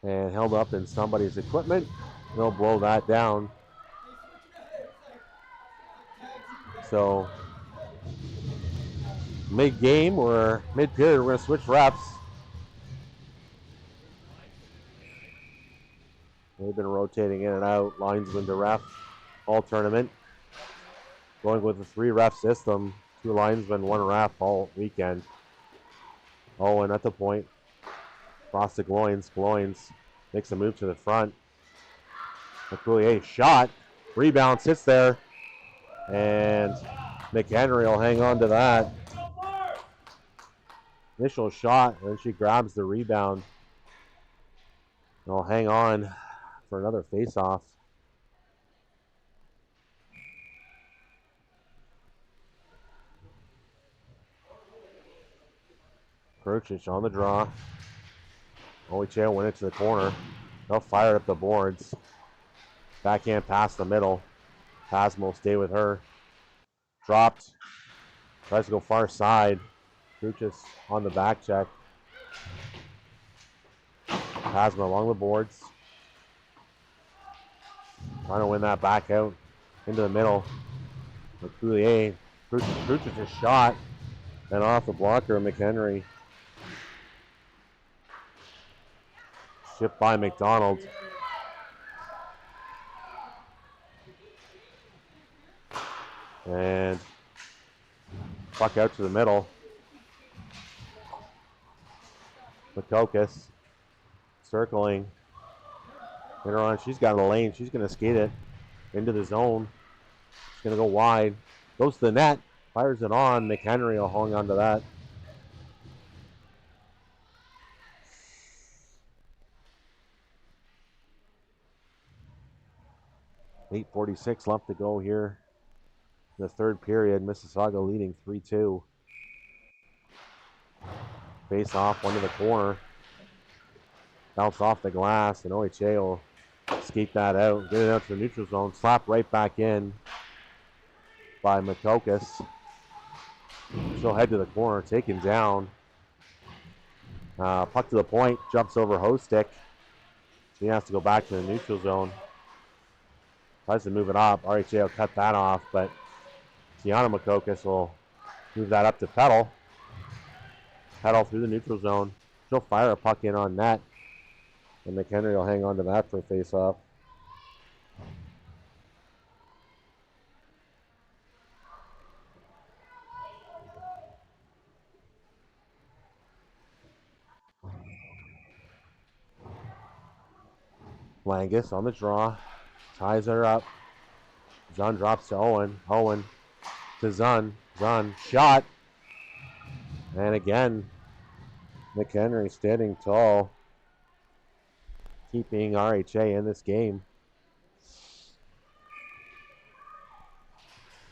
And held up in somebody's equipment. They'll blow that down. So mid-game or mid-period, we're going to switch refs. They've been rotating in and out, linesman to ref all tournament. Going with a 3-ref system, 2 linesmen, 1 ref all weekend. Owen at the point. Cross to Gloins. Gloins makes a move to the front. McCoulier shot. Rebound sits there. And McHenry will hang on to that. Initial shot, and then she grabs the rebound. And will hang on for another face-off. Kruchich on the draw. OHA will win it to the corner. They'll fire up the boards. Backhand pass the middle. Pasmo will stay with her. Dropped. Tries to go far side. Kruchich on the back check. Pasmo along the boards. Trying to win that back out into the middle. McCoulier. Kruchich's shot. And off the blocker, McHenry. Shipped by McDonald. And puck out to the middle. Makokis circling. Later on, she's got a lane. She's going to skate it into the zone. She's going to go wide. Goes to the net. Fires it on. McHenry will hang on to that. .8:46 left to go here. The third period, Mississauga leading 3-2. Face off, one to the corner. Bounce off the glass, and OHA will skate that out. Get it out to the neutral zone. Slap right back in by Makokis. She'll head to the corner, taken down. Puck to the point, jumps over Hostek. She has to go back to the neutral zone. Tries to move it up. RHA will cut that off, but Tiana Makokis will move that up to Petal. Petal through the neutral zone. She'll fire a puck in on net. And McHenry will hang on to that for a face-off. Langus on the draw. Ties her up. Zun drops to Owen. Owen to Zun. Zun shot. And again, McHenry standing tall, keeping RHA in this game.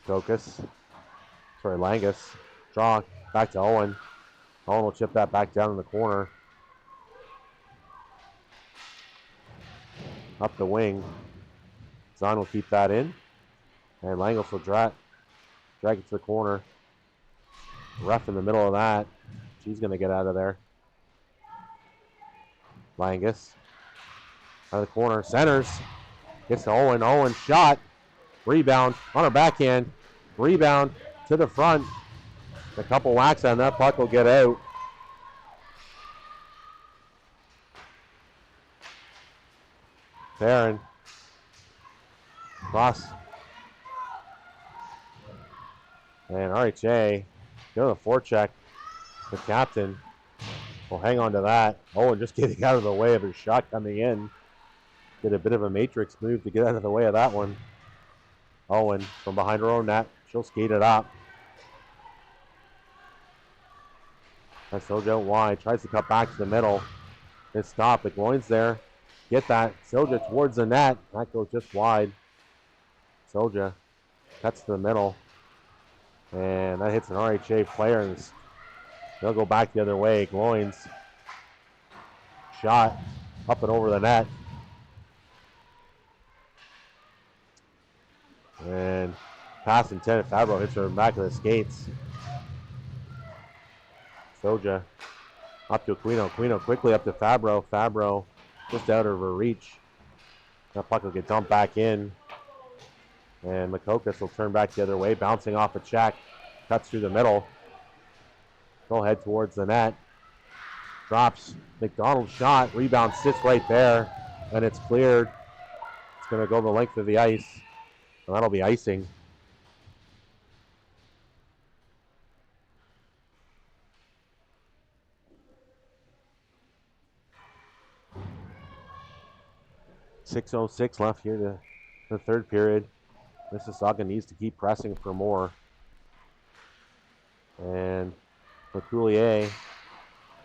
Langus. Draw back to Owen. Owen will chip that back down in the corner. Up the wing. Zahn will keep that in. And Langos will drag it to the corner. Ref in the middle of that. She's going to get out of there. Langus. Out of the corner. Centers. Gets to Owen. Owen shot. Rebound on her backhand. Rebound to the front. A couple whacks on that. Puck will get out. Pharand. Cross. And RHA go to the forecheck. The captain will hang on to that. Owen just getting out of the way of his shot coming in. Did a bit of a matrix move to get out of the way of that one. Owen from behind her own net. She'll skate it up. That's Soja out wide. Tries to cut back to the middle. It's stopped. The Gloin's there. Get that. Soja towards the net. That goes just wide. Soja cuts to the middle. And that hits an RHA player. And they'll go back the other way. Gloin's shot up and over the net. And pass intended. Fabro hits her back of the skates. Soja up to Aquino. Aquino quickly up to Fabro. Fabro just out of her reach. That puck will get dumped back in. And Makokis will turn back the other way, bouncing off a check. Cuts through the middle. She'll head towards the net. Drops. McDonald's shot. Rebound sits right there. And it's cleared. It's going to go the length of the ice. And that'll be icing. .6:06 left here to the third period. Mississauga needs to keep pressing for more. And Coulier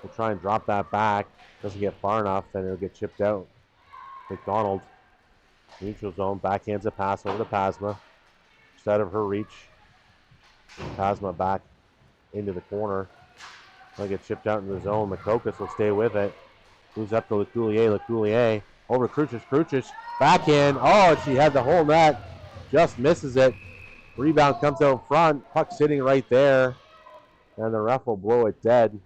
will try and drop that back. Doesn't get far enough, and it'll get chipped out. McDonald, neutral zone, backhands a pass over to Pasma. Just out of her reach. Pasma back into the corner. They'll get chipped out in the zone. Makokis will stay with it. Moves up to LeCoulier. LeCoulier over Crucius. Crucius backhand. Oh, she had the whole net. Just misses it. Rebound comes out front. Puck sitting right there. And the ref will blow it dead.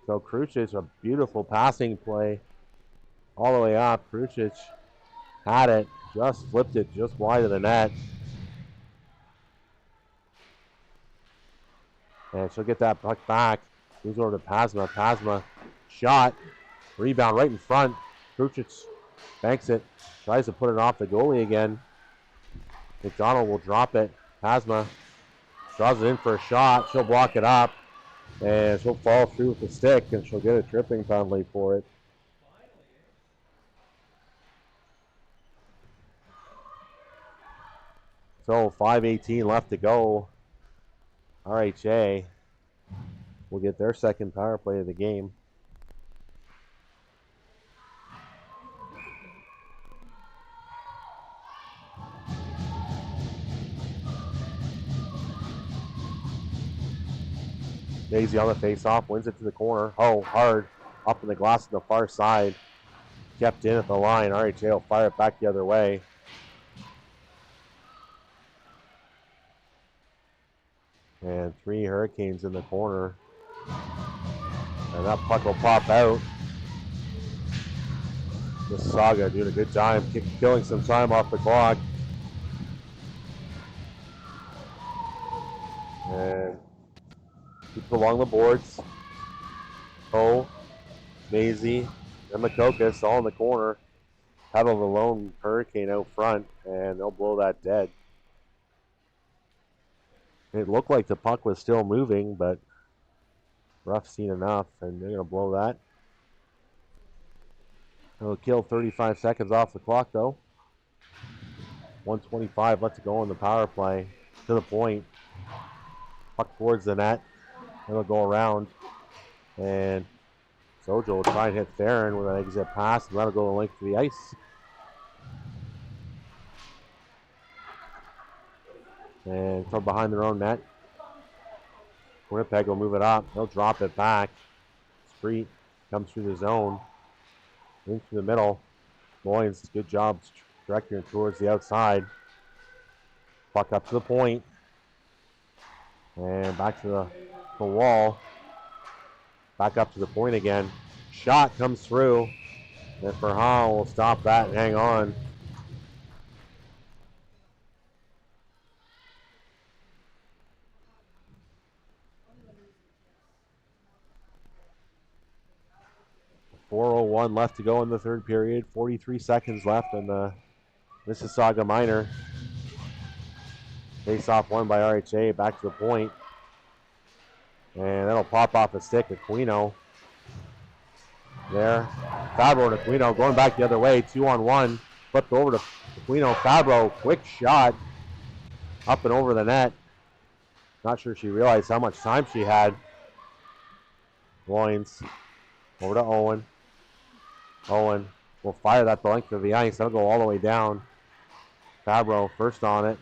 So Crucius, a beautiful passing play. All the way up. Crucius had it. Just flipped it just wide of the net. And she'll get that puck back. Moves over to Pasma. Pasma shot. Rebound right in front. Crucius banks it. Tries to put it off the goalie again. McDonald will drop it. Pasma draws it in for a shot. She'll block it up. And she'll fall through with the stick. And she'll get a tripping penalty for it. So 5:18 left to go. RHA will get their second power play of the game. Daisy on the face-off, wins it to the corner. Oh, hard. Up in the glass on the far side. Kept in at the line. RHA will fire it back the other way. And 3 Hurricanes in the corner. And that puck will pop out. Mississauga doing a good job, killing some time off the clock. And keep along the boards. Maisie, and Makokas all in the corner. Paddle the lone Hurricane out front, and they'll blow that dead. It looked like the puck was still moving, but Ruff's seen enough, and they're going to blow that. It'll kill 35 seconds off the clock, though. 1:25 left to go in the power play. To the point. Puck towards the net. It'll go around. And Sojo will try and hit Theron with an exit pass, and that'll go the length of the ice. And from behind their own net. Winnipeg will move it up. They'll drop it back. Street comes through the zone. In through the middle. Loyens, good job directing it towards the outside. Puck up to the point. And back to the wall. Back up to the point again. Shot comes through. And Farhan will stop that and hang on. .401 left to go in the third period. 43 seconds left in the Mississauga minor. Face off won by RHA. Back to the point. And that'll pop off a stick. Aquino there. Fabro to Aquino going back the other way. 2-on-1. Flipped over to Aquino. Fabro, quick shot. Up and over the net. Not sure she realized how much time she had. Loyens over to Owen. Owen will fire that the length of the ice. That'll go all the way down. Fabro first on it.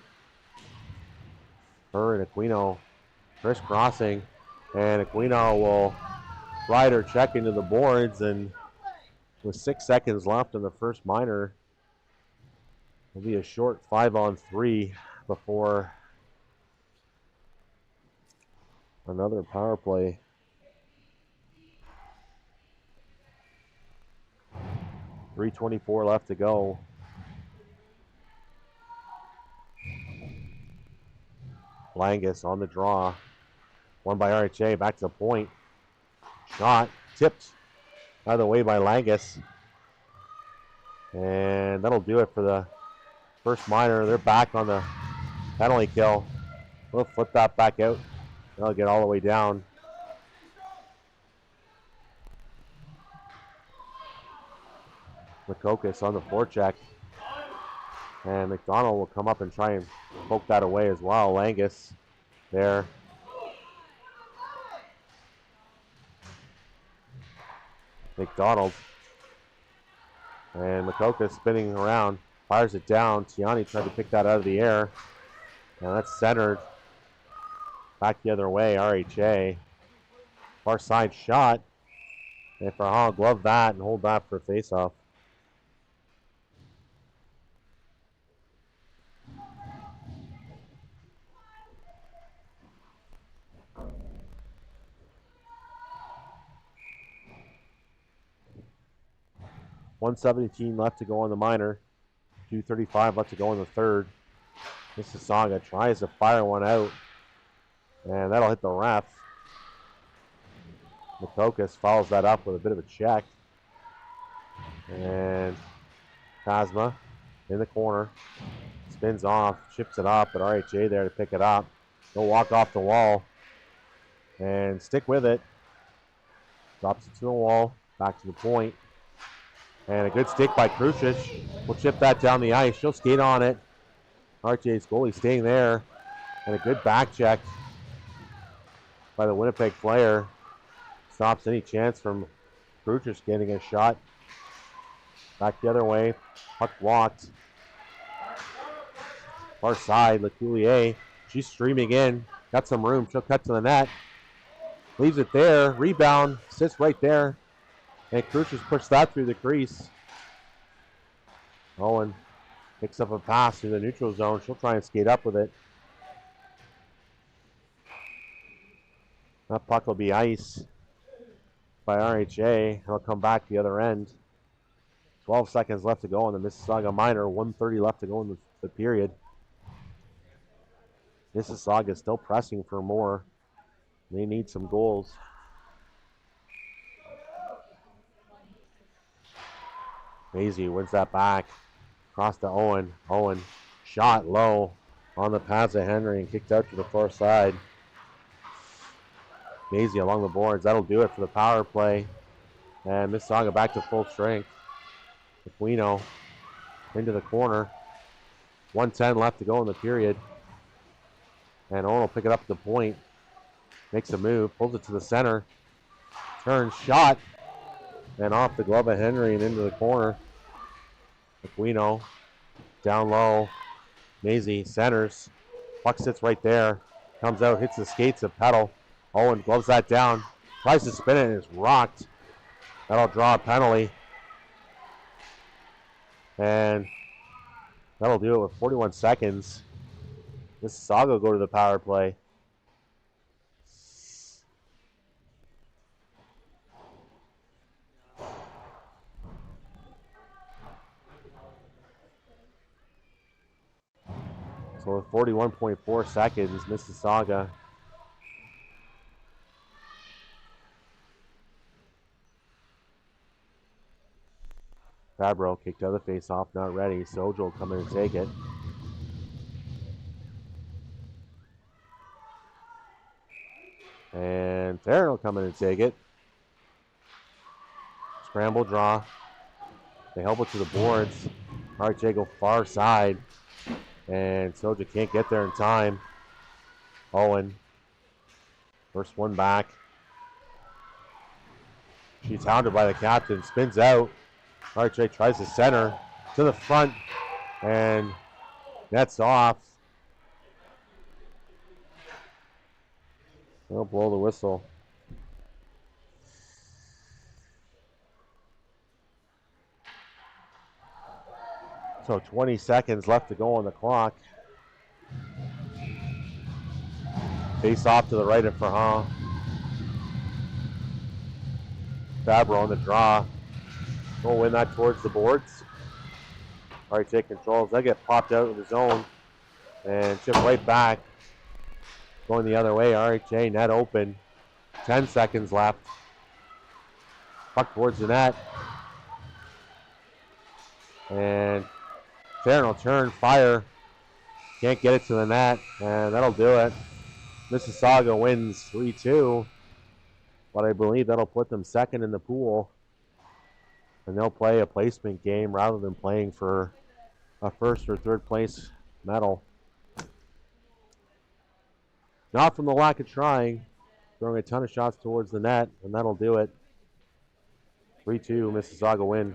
Her and Aquino crisscrossing. And Aquino will ride her check into the boards. And with 6 seconds left in the first minor, it'll be a short 5-on-3 before another power play. .324 left to go. Langus on the draw. Won by RHA. Back to the point. Shot. Tipped out of the way by Langus. And that'll do it for the first minor. They're back on the penalty kill. We'll flip that back out. They'll get all the way down. Makokas on the forecheck. And McDonald will come up and try and poke that away as well. Langus there. McDonald. And Makokas spinning around. Fires it down. Tiani tried to pick that out of the air. And that's centered. Back the other way. RHA. Far side shot. And Farhan glove that and hold that for a face-off. .117 left to go on the minor. .235 left to go in the third. Mississauga tries to fire one out. And that'll hit the ref. Makokas follows that up with a bit of a check. And Kazma in the corner. Spins off, chips it up, but RHA there to pick it up. They'll walk off the wall. And stick with it. Drops it to the wall. Back to the point. And a good stick by Krucic. We'll chip that down the ice. She'll skate on it. RHA's goalie staying there. And a good back check by the Winnipeg player. Stops any chance from Krucic getting a shot. Back the other way. Puck blocked. Far side, Leculier. She's streaming in. Got some room. She'll cut to the net. Leaves it there. Rebound. Sits right there. And Crucius pushed that through the crease. Owen picks up a pass through the neutral zone. She'll try and skate up with it. That puck will be ice by RHA. It'll come back the other end. 12 seconds left to go in the Mississauga minor. 1:30 left to go in the period. Mississauga is still pressing for more. They need some goals. Maisie wins that back. Across to Owen. Owen shot low on the pass of Henry and kicked out to the far side. Maisie along the boards. That'll do it for the power play. And Mississauga back to full strength. Aquino into the corner. 1:10 left to go in the period. And Owen will pick it up at the point. Makes a move. Pulls it to the center. Turns. Shot. And off the glove of Henry and into the corner. Aquino down low. Maisie centers. Puck sits right there. Comes out, hits the skates of Petal. Owen gloves that down. Tries to spin it and is rocked. That'll draw a penalty. And that'll do it with 41 seconds. Mississauga will go to the power play. So with 41.4 seconds, Mississauga Fabro kicked out of the face-off, not ready. Sojo will come in and take it. And Theron will come in and take it. Scramble draw. They help it to the boards. RHA go far side. And Sojo can't get there in time. Owen. First one back. She's hounded by the captain. Spins out. RHA tries to center to the front. And nets off. They'll blow the whistle. So 20 seconds left to go on the clock. Face off to the right of Farhan. Fabro on the draw. We'll win that towards the boards. RHA controls. They get popped out of the zone and chip right back. Going the other way. RHA net open. 10 seconds left. Puck towards the net. And Theron will turn, fire. Can't get it to the net, and that'll do it. Mississauga wins 3-2, but I believe that'll put them second in the pool. And they'll play a placement game rather than playing for a first or third place medal. Not from the lack of trying, throwing a ton of shots towards the net, and that'll do it. 3-2, Mississauga win.